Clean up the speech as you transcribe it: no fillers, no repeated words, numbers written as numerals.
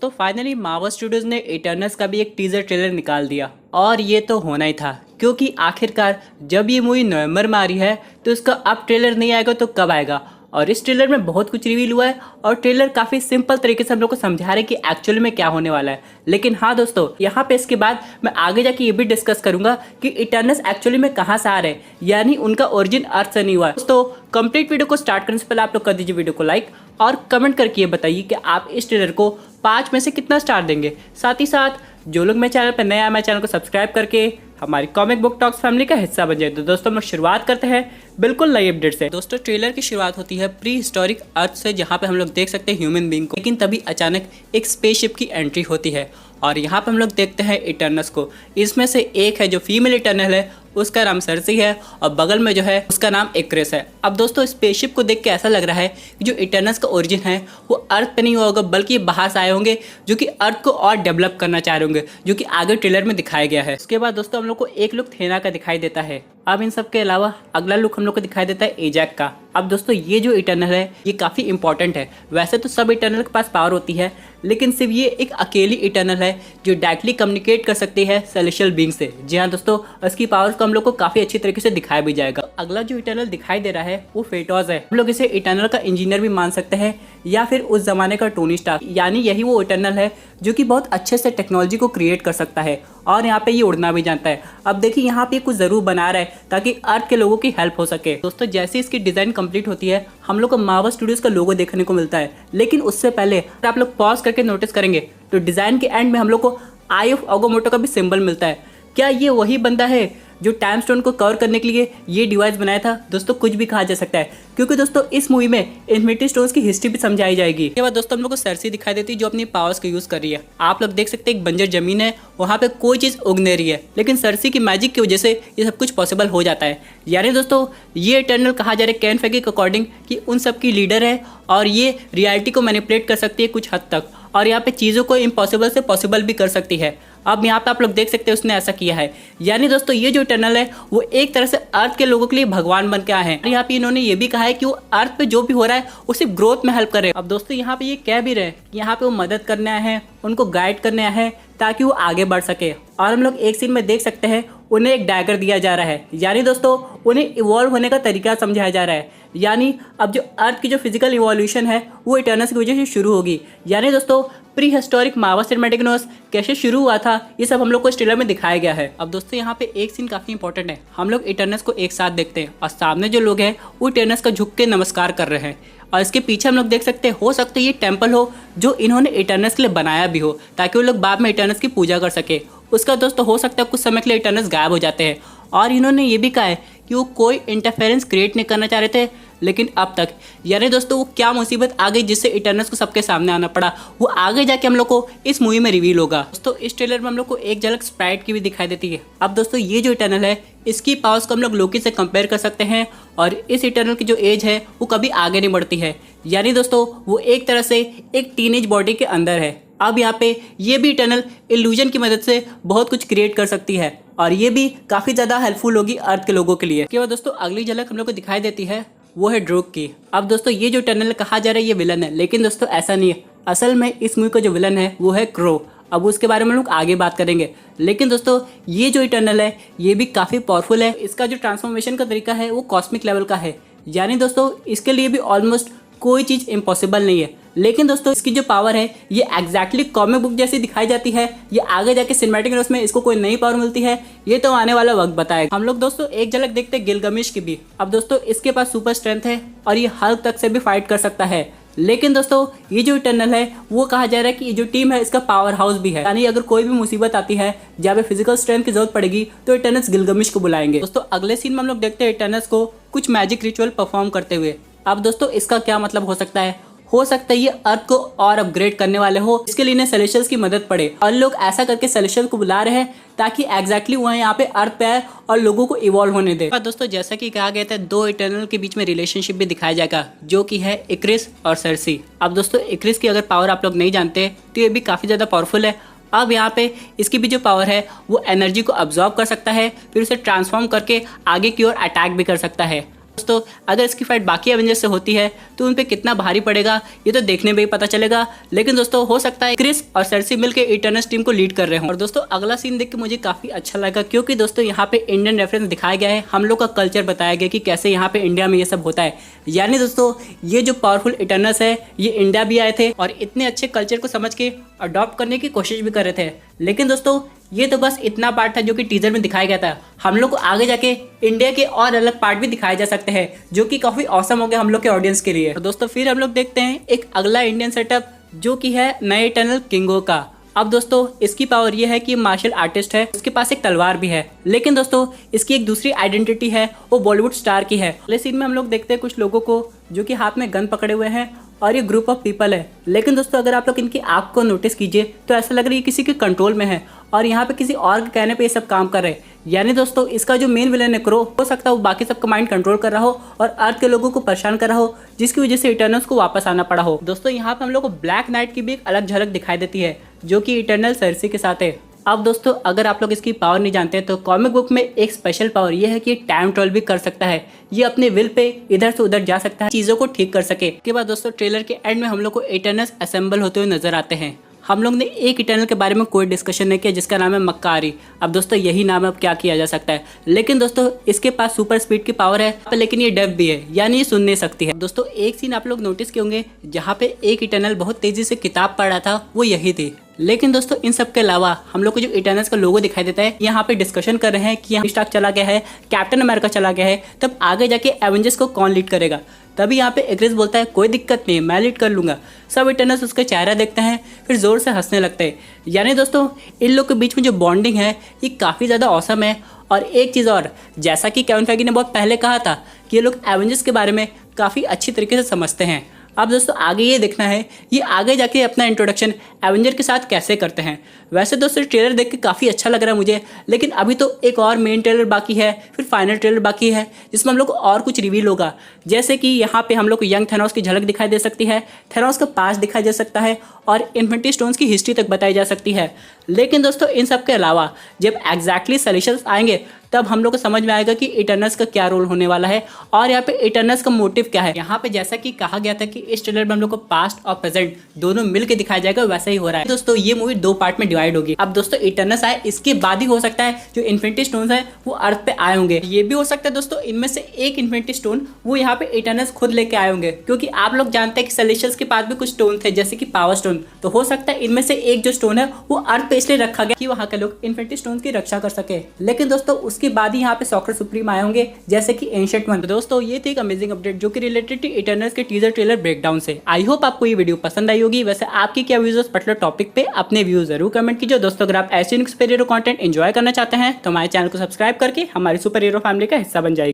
दोस्तों finally Marvel studios ने eternals का भी एक टीजर ट्रेलर निकाल दिया और ये तो होना ही था क्योंकि आखिरकार जब ये मूवी नवंबर में आ रही है तो इसका अब ट्रेलर नहीं आएगा तो कब आएगा। और इस ट्रेलर में बहुत कुछ रिवील हुआ है और ट्रेलर काफ़ी सिंपल तरीके से हम लोग को समझा रहे हैं कि एक्चुअली में क्या होने वाला है। लेकिन हाँ दोस्तों, यहाँ पे इसके बाद मैं आगे जाके ये भी डिस्कस करूंगा कि इटर्नल्स एक्चुअली में कहाँ से आ रहे हैं, यानी उनका ओरिजिन अर्थ से नहीं हुआ है। दोस्तों कंप्लीट वीडियो को स्टार्ट करने से पहले आप लोग कर दीजिए वीडियो को लाइक और कमेंट करके ये बताइए कि आप इस ट्रेलर को 5 में से कितना स्टार देंगे। साथ ही साथ जो लोग मेरे चैनल पर नए आए, मेरे चैनल को सब्सक्राइब करके हमारी कॉमिक बुक टॉक्स फैमिली का हिस्सा बन जाए। तो दोस्तों हम लोग शुरुआत करते हैं बिल्कुल नई अपडेट से। दोस्तों ट्रेलर की शुरुआत होती है प्री हिस्टोरिक अर्थ से, जहाँ पे हम लोग देख सकते हैं ह्यूमन बीइंग को, लेकिन तभी अचानक एक स्पेसशिप की एंट्री होती है और यहाँ पे हम लोग देखते हैं इटर्नल्स को। इसमें से एक है जो फीमेल इटर्नल है, उसका नाम सर्सी है और बगल में जो है उसका नाम इक्रिस है। अब दोस्तों स्पेसशिप को देख के ऐसा लग रहा है कि जो इटर्नल्स का ओरिजिन है वो अर्थ पे नहीं होगा बल्कि बाहर से आए होंगे जो कि अर्थ को और डेवलप करना चाह रहे होंगे, जो कि आगे ट्रेलर में दिखाया गया है। उसके बाद दोस्तों हम लोग को एक लुक थेना का दिखाई देता है। अब इन सब के अलावा अगला लुक हम लोग को दिखाई देता है एजैक का। अब दोस्तों ये जो इटर्नल है ये काफ़ी इंपॉर्टेंट है। वैसे तो सब इटर्नल के पास पावर होती है, लेकिन सिर्फ ये एक अकेली इटर्नल है जो डायरेक्टली कम्युनिकेट कर सकती है सेलेस्टियल बीइंग से। जी हाँ दोस्तों, इसकी पावर्स को हम लोग को काफ़ी अच्छी तरीके से दिखाया भी जाएगा। अगला जो इटर्नल दिखाई दे रहा है वो फेटोज है। हम लोग इसे इटर्नल का इंजीनियर भी मान सकते हैं या फिर उस जमाने का टोनी स्टार्क, यानी यही वो इटर्नल है जो कि बहुत अच्छे से टेक्नोलॉजी को क्रिएट कर सकता है और यहाँ पे ये उड़ना भी जानता है। अब देखिए यहाँ पे कुछ ज़रूर बना रहा है ताकि अर्थ के लोगों की हेल्प हो सके। दोस्तों जैसे इसकी डिज़ाइन कंप्लीट होती है हम लोग को मार्वल स्टूडियोज़ का लोगो देखने को मिलता है, लेकिन उससे पहले अगर आप लोग पॉज करके नोटिस करेंगे तो डिज़ाइन के एंड में हम लोग को आई ऑफ अगोमोटो का भी सिंबल मिलता है। क्या ये वही बंदा है जो टाइम स्टोन को कवर करने के लिए ये डिवाइस बनाया था? दोस्तों कुछ भी कहा जा सकता है क्योंकि दोस्तों इस मूवी में इन्फिनिटी स्टोन्स की हिस्ट्री भी समझाई जाएगी। इसके बाद दोस्तों हम लोग को सर्सी दिखाई देती है जो अपनी पावर्स को यूज कर रही है। आप लोग देख सकते हैं एक बंजर जमीन है, वहाँ पे कोई चीज़ उग नहीं रही है, लेकिन सर्सी की मैजिक की वजह से ये सब कुछ पॉसिबल हो जाता है। यानी दोस्तों ये इटर्नल कहा जा रहा है कैन फेगी के अकॉर्डिंग कि उन सब की लीडर है और ये रियलिटी को मैनिपुलेट कर सकती है कुछ हद तक, और यहाँ पे चीज़ों को इम्पॉसिबल से पॉसिबल भी कर सकती है। अब यहाँ पे आप लोग देख सकते हैं उसने ऐसा किया है। यानी दोस्तों ये जो इटर्नल है वो एक तरह से अर्थ के लोगों के लिए भगवान बन के आए हैं। यहाँ पे इन्होंने ये भी कहा है कि वो अर्थ पे जो भी हो रहा है वो सिर्फ ग्रोथ में हेल्प करे। अब दोस्तों यहाँ पे ये कह भी रहे कि यहाँ पे वो मदद करने आए हैं, उनको गाइड करने आए हैं ताकि वो आगे बढ़ सके। और हम लोग एक सीन में देख सकते हैं उन्हें एक डैगर दिया जा रहा है, यानी दोस्तों उन्हें इवॉल्व होने का तरीका समझाया जा रहा है। यानी अब जो अर्थ की जो फिजिकल इवोल्यूशन है वो इटर्नल्स की वजह से शुरू होगी। यानी दोस्तों pre historic Marvel cinematic universe कैसे शुरू हुआ था ये सब हम लोग को इस ट्रेलर में दिखाया गया है। अब दोस्तों यहाँ पे एक सीन काफ़ी इंपॉर्टेंट है। हम लोग इटर्नल्स को एक साथ देखते हैं और सामने जो लोग हैं वो इटर्नल्स का झुक के नमस्कार कर रहे हैं और इसके पीछे हम लोग देख सकते हैं हो सकता है ये टेम्पल हो जो इन्होंने इटर्नल्स के लिए बनाया भी हो ताकि वो लोग बाद में इटर्नल्स की पूजा कर सके। उसका दोस्तों हो सकता है कुछ समय के लिए इटर्नल्स गायब हो जाते हैं और इन्होंने ये भी कहा है कि वो कोई इंटरफेरेंस क्रिएट नहीं करना चाह रहे थे, लेकिन अब तक यानी दोस्तों वो क्या मुसीबत आ गई जिससे इटर्नल्स को सबके सामने आना पड़ा, वो आगे जाके हम लोग को इस मूवी में रिवील होगा। दोस्तों इस ट्रेलर में हम लोग को एक झलक स्प्राइट की भी दिखाई देती है। अब दोस्तों ये जो इटर्नल है इसकी पावर्स को हम लोग लोकी से कंपेयर कर सकते हैं और इस इटर्नल की जो एज है वो कभी आगे नहीं बढ़ती है। यानी दोस्तों वो एक तरह से एक टीनेज बॉडी के अंदर है। अब यहाँ पे ये भी इटर्नल इल्यूजन की मदद से बहुत कुछ क्रिएट कर सकती है और ये भी काफ़ी ज़्यादा हेल्पफुल होगी अर्थ के लोगों के लिए। इसके बाद दोस्तों अगली झलक हम लोग को दिखाई देती है वो है ड्रूक की। अब दोस्तों ये जो इटर्नल कहा जा रहा है ये विलन है, लेकिन दोस्तों ऐसा नहीं है। असल में इस मूवी का जो विलन है वो है क्रो। अब उसके बारे में हम लोग आगे बात करेंगे, लेकिन दोस्तों ये जो इटर्नल है ये भी काफ़ी पावरफुल है। इसका जो ट्रांसफॉर्मेशन का तरीका है वो कॉस्मिक लेवल का है, यानी दोस्तों इसके लिए भी ऑलमोस्ट कोई चीज़ इम्पॉसिबल नहीं है। लेकिन दोस्तों इसकी जो पावर है ये एग्जैक्टली कॉमिक बुक जैसी दिखाई जाती है, ये आगे जाके सिनेमैटिक यूनिवर्स में इसको कोई नई पावर मिलती है ये तो आने वाला वक्त बताएगा। हम लोग दोस्तों एक झलक देखते हैं गिलगमिश की भी। अब दोस्तों इसके पास सुपर स्ट्रेंथ है और ये हल्क तक से भी फाइट कर सकता है, लेकिन दोस्तों ये जो इटर्नल है वो कहा जा रहा है कि ये जो टीम है इसका पावर हाउस भी है, यानी अगर कोई भी मुसीबत आती है जहाँ पे फिजिकल स्ट्रेंथ की जरूरत पड़ेगी तो इटर्नल्स गिलगमिश को बुलाएंगे। दोस्तों अगले सीन में हम लोग देखते हैं इटर्नल्स को कुछ मैजिक रिचुअल परफॉर्म करते हुए। अब दोस्तों इसका क्या मतलब हो सकता है? हो सकता है ये अर्थ को और अपग्रेड करने वाले हो, इसके लिए इन्हें सेलेस्टियल्स की मदद पड़े और लोग ऐसा करके सेलेस्टियल को बुला रहे हैं ताकि एग्जैक्टली वह यहाँ पे अर्थ पे आए और लोगों को इवॉल्व होने दे। दोस्तों जैसा कि कहा गया था दो इटर्नल के बीच में रिलेशनशिप भी दिखाया जाएगा जो कि है इक्रिस और सर्सी। अब दोस्तों इक्रिस की अगर पावर आप लोग नहीं जानते तो ये भी काफ़ी ज़्यादा पावरफुल है। अब यहाँ पे इसकी भी जो पावर है वो एनर्जी को अब्जॉर्ब कर सकता है, फिर उसे ट्रांसफॉर्म करके आगे की ओर अटैक भी कर सकता है। दोस्तों अगर इसकी फाइट बाकी एवेंजर्स से होती है तो उन पे कितना भारी पड़ेगा ये तो देखने में ही पता चलेगा। लेकिन दोस्तों हो सकता है क्रिस और सर्सी मिलकर इटर्नल्स टीम को लीड कर रहे हों। और दोस्तों अगला सीन देख के मुझे काफी अच्छा लगा, क्योंकि दोस्तों यहाँ पे इंडियन रेफरेंस दिखाया गया है, हम लोग का कल्चर बताया गया कि कैसे यहाँ पे इंडिया में ये सब होता है। यानी दोस्तों ये जो पावरफुल इटर्नल्स है ये इंडिया भी आए थे और इतने अच्छे कल्चर को समझ के अडॉप्ट करने की कोशिश भी कर रहे थे। लेकिन दोस्तों ये तो बस इतना पार्ट था जो कि टीजर में दिखाया गया था। हम लोग को आगे जाके इंडिया के और अलग पार्ट भी दिखाए जा सकते हैं जो कि काफी औसम हो गया हम लोग के ऑडियंस के लिए। तो दोस्तों फिर हम लोग देखते हैं एक अगला इंडियन सेटअप जो कि है नए इटर्नल किंगो का। अब दोस्तों इसकी पावर ये है कि मार्शल आर्टिस्ट है, उसके पास एक तलवार भी है। लेकिन दोस्तों इसकी एक दूसरी आइडेंटिटी है, वो बॉलीवुड स्टार की है। अगले सीन में हम लोग देखते हैं कुछ लोगों को जो कि हाथ में गन पकड़े हुए हैं और ये ग्रुप ऑफ पीपल है। लेकिन दोस्तों अगर आप लोग इनकी आँख को नोटिस कीजिए तो ऐसा लग रहा है ये किसी के कंट्रोल में है और यहाँ पे किसी और के कहने पे ये सब काम कर रहे हैं। यानी दोस्तों इसका जो मेन विलन है क्रो, हो सकता है वो बाकी सबका माइंड कंट्रोल कर रहा हो और अर्थ के लोगों को परेशान कर रहा हो, जिसकी वजह से इटर्नल्स को वापस आना पड़ा हो। दोस्तों यहाँ पे हम लोग को ब्लैक नाइट की भी एक अलग झलक दिखाई देती है जो कि इटर्नल सर्सी के साथ है। अब दोस्तों अगर आप लोग इसकी पावर नहीं जानते तो कॉमिक बुक में एक स्पेशल पावर ये है कि टाइम ट्रेवल भी कर सकता है। ये अपने विल पे इधर से उधर जा सकता है, चीज़ों को ठीक कर सके। के बाद दोस्तों ट्रेलर के एंड में हम लोग को इटर्नल्स असेंबल होते हुए नजर आते हैं। हम लोग ने एक इटर्नल के बारे में कोई डिस्कशन नहीं किया जिसका नाम है मक्कारी। अब दोस्तों यही नाम है, अब क्या किया जा सकता है। लेकिन दोस्तों इसके पास सुपर स्पीड की पावर है, लेकिन ये डेफ भी है, यानी ये सुन नहीं सकती है। दोस्तों एक सीन आप लोग नोटिस किए होंगे जहाँ पे एक इटर्नल बहुत तेजी से किताब पढ़ रहा था, वो यही थी। लेकिन दोस्तों इन सब के अलावा हम लोग को जो इटर्नल्स का लोगो दिखाई देता है, यहाँ पे डिस्कशन कर रहे हैं कि यहाँ स्टार्क चला गया है, कैप्टन अमेरिका चला गया है, तब आगे जाके एवेंजर्स को कौन लीड करेगा। तभी यहाँ पे एग्रेस बोलता है कोई दिक्कत नहीं, मैं लीड कर लूंगा। सब इटर्नल्स उसका चेहरा देखते हैं, फिर जोर से हंसने लगते हैं। यानी दोस्तों इन लोग के बीच में जो बॉन्डिंग है ये काफ़ी ज़्यादा औसम है। और एक चीज़ और, जैसा कि केविन फेगी ने बहुत पहले कहा था कि ये लोग एवेंजर्स के बारे में काफ़ी अच्छी तरीके से समझते हैं। अब दोस्तों आगे ये देखना है ये आगे जाके अपना इंट्रोडक्शन एवेंजर के साथ कैसे करते हैं। वैसे दोस्तों ट्रेलर देख के काफ़ी अच्छा लग रहा है मुझे, लेकिन अभी तो एक और मेन ट्रेलर बाकी है, फिर फाइनल ट्रेलर बाकी है जिसमें हम लोग को और कुछ रिवील होगा। जैसे कि यहाँ पे हम लोग को यंग थैनोस की झलक दिखाई दे सकती है, थैनोस का पास्ट दिखाई दे सकता है और इन्फिनिटी स्टोन्स की हिस्ट्री तक बताई जा सकती है। लेकिन दोस्तों इन सब के अलावा जब एग्जैक्टली सॉल्यूशंस आएंगे तब हम लोग को समझ में आएगा कि इटर्नल्स का क्या रोल होने वाला है और यहाँ पे इटर्नल्स का मोटिव क्या है। यहाँ पे जैसा कि कहा गया था कि इस ट्रेलर में हम लोग को पास्ट और प्रेजेंट दोनों मिलकर दिखाया जाएगा, वैसा ही हो रहा है। दोस्तों ये मूवी 2 पार्ट में डिवाइड होगी। अब दोस्तों इटर्नल्स आए इसके बाद ही हो सकता है जो इन्फिनिटी स्टोन्स है वो अर्थ पे आए होंगे। ये भी हो सकता है दोस्तों इनमें से एक इन्फिनिटी स्टोन वो यहाँ पे इटर्नल्स खुद लेके आए होंगे, क्योंकि आप लोग जानते हैं कि सेलेस्टियल्स के पास भी कुछ स्टोन थे जैसे कि पावर स्टोन। तो हो सकता है इनमें से एक जो स्टोन है वो अर्थ पे इसलिए रखा गया कि वहाँ के लोग इन्फिनिटी स्टोन की रक्षा कर सके। लेकिन दोस्तों उसके बाद ही यहाँ पे सॉकर सुप्रीम आए होंगे जैसे कि एंशिएंट वन। दोस्तों ये थी एक अमेजिंग अपडेट जो कि रिलेटेड टू इटर्नल्स के टीजर ट्रेलर ब्रेकडाउन से। आई होप आपको ये वीडियो पसंद आई होगी। वैसे आपकी क्या व्यूज पर्टिकुलर टॉपिक पे अपने व्यूज जरूर कमेंट कीजिए। दोस्तों अगर आप ऐसे सुपर हीरो कंटेंट एंजॉय करना चाहते हैं तो हमारे चैनल को सब्सक्राइब करके हमारी सुपर हीरो फैमिली का हिस्सा बन जाइए।